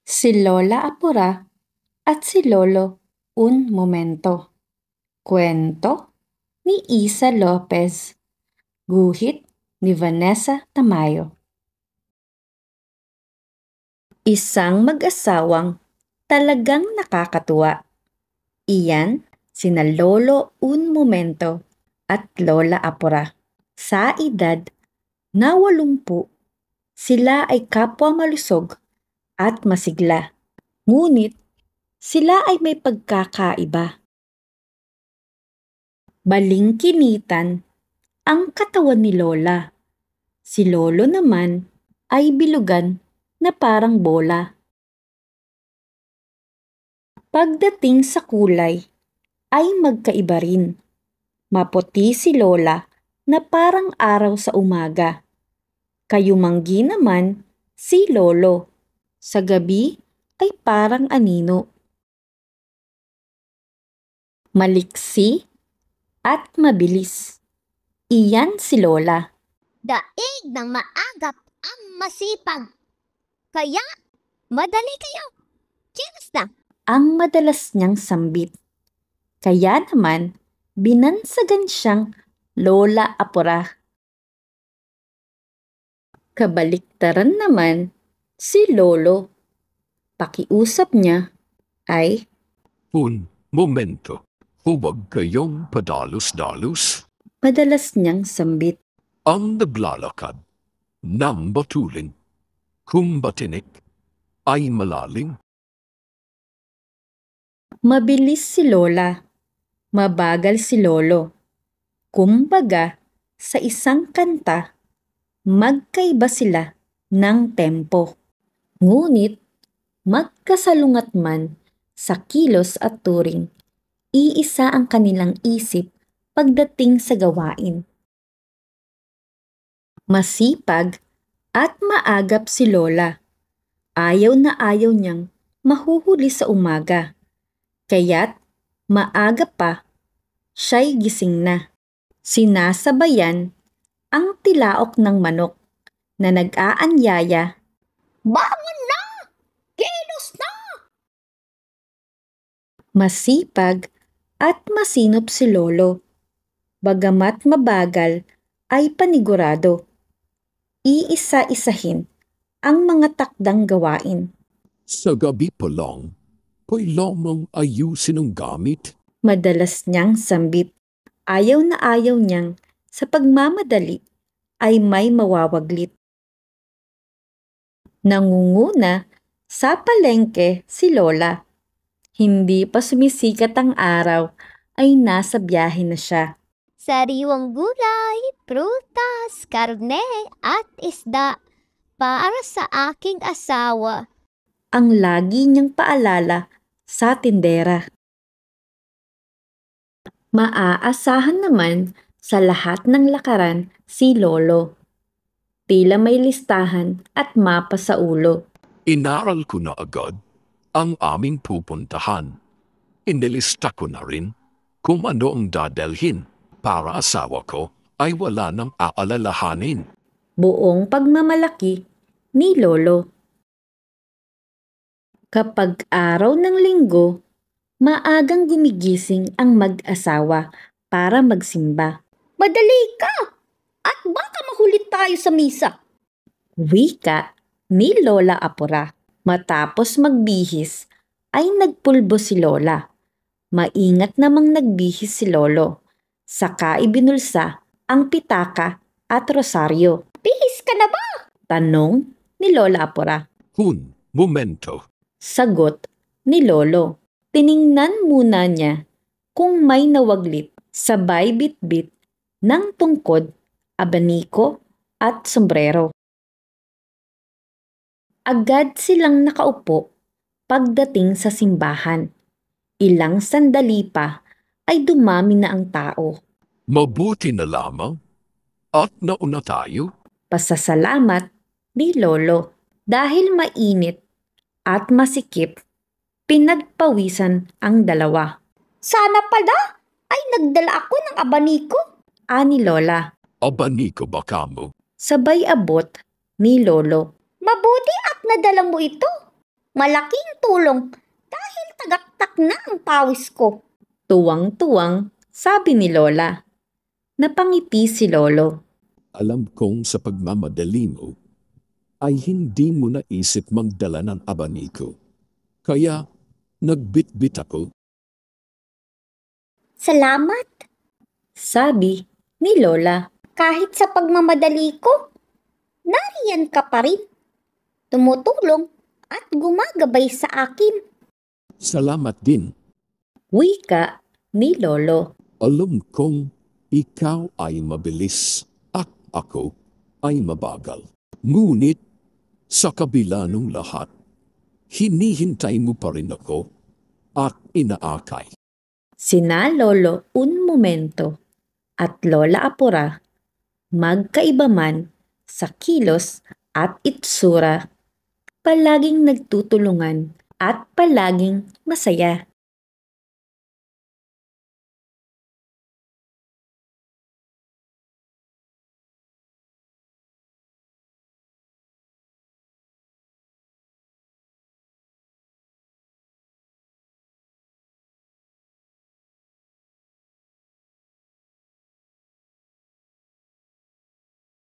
Si Lola Apura at si Lolo Un Momento. Kwento ni Isa Lopez. Guhit ni Vanessa Tamayo. Isang mag-asawang talagang nakakatuwa. Iyan sina Lolo Un Momento at Lola Apura. Sa edad na 80, sila ay kapwa malusog at masigla. Ngunit sila ay may pagkakaiba. Balingkinitan ang katawan ni Lola. Si Lolo naman ay bilugan na parang bola. Pagdating sa kulay ay magkaiba rin. Maputi si Lola na parang araw sa umaga. Kayumanggi naman si Lolo. Sa gabi ay parang anino. Maliksi at mabilis. Iyan si Lola. Daig ng maagap ang masipag. Kaya, madali kayo. Cheers na. Ang madalas niyang sambit. Kaya naman, binansagan siyang Lola Apura. Kabaliktaran naman si Lolo. Pakiusap niya ay, Un momento. Huwag kayong padalos-dalos. madalas niyang sambit. Ang naglalakad ng batuling, kung batinik ay malalim. Mabilis si Lola. Mabagal si Lolo. Kumbaga, sa isang kanta, magkaiba sila ng tempo. Ngunit, magkasalungat man sa kilos at turing, iisa ang kanilang isip pagdating sa gawain. Masipag at maagap si Lola. Ayaw na ayaw niyang mahuhuli sa umaga. Kaya't maaga pa, siya'y gising na. Sinasabayan ang tilaok ng manok na nag-aanyaya. Bangon na! Kilos na! Masipag at masinop si Lolo. Bagamat mabagal ay panigurado. Iisa-isahin ang mga takdang gawain. Sa gabi pa lang, kailangang ayusin ang gamit. Madalas niyang sambit. Ayaw na ayaw niyang sa pagmamadali ay may mawawaglit. Nangunguna sa palengke si Lola. Hindi pa sumisikat ang araw ay nasa biyahe na siya. Sariwang gulay, prutas, karne at isda para sa aking asawa. Ang lagi niyang paalala sa tindera. Maaasahan naman sa lahat ng lakaran si Lolo. Tila may listahan at mapa sa ulo. Inaral ko na agad ang aming pupuntahan. Inilista ko na rin kung ano ang dadalhin para asawa ko ay wala nang aalalahanin. Buong pagmamalaki ni Lolo. Kapag araw ng linggo, maagang gumigising ang mag-asawa para magsimba. Madali ka! At baka mahulit tayo sa misa. Wika ni Lola Apura. Matapos magbihis ay nagpulbo si Lola. Maingat namang nagbihis si Lolo. Saka ibinulsa ang pitaka at rosaryo. Bihis ka na ba? Tanong ni Lola Apura. Un momento. Sagot ni Lolo. Tiningnan muna niya kung may nawaglit, sabay bit-bit ng tungkod, abaniko at sombrero. Agad silang nakaupo pagdating sa simbahan. Ilang sandali pa ay dumami na ang tao. Mabuti na lamang at nauna tayo. Pasasalamat ni Lolo dahil mainit at masikip, pinagpawisan ang dalawa. Sana pala ay nagdala ako ng abaniko. Ani Lola. Abaniko ba kamo? Sabay abot ni Lolo. Mabuti at nadala mo ito. Malaking tulong dahil tagaktak na ang pawis ko. Tuwang-tuwang sabi ni Lola. Napangiti si Lolo. Alam kong sa pagmamadali mo ay hindi mo naisip magdala ng abaniko. Kaya nagbitbit ako. Salamat. Sabi ni Lola. Kahit sa pagmamadali ko, nariyan ka pa rin. Tumutulong at gumagabay sa akin. Salamat din. Wika ni Lolo. Alam kong ikaw ay mabilis at ako ay mabagal. Ngunit sa kabila ng lahat, hinihintay mo pa rin ako at inaakay. Sina Lolo un momento at Lola Apura, magkaiba man sa kilos at itsura, palaging nagtutulungan at palaging masaya.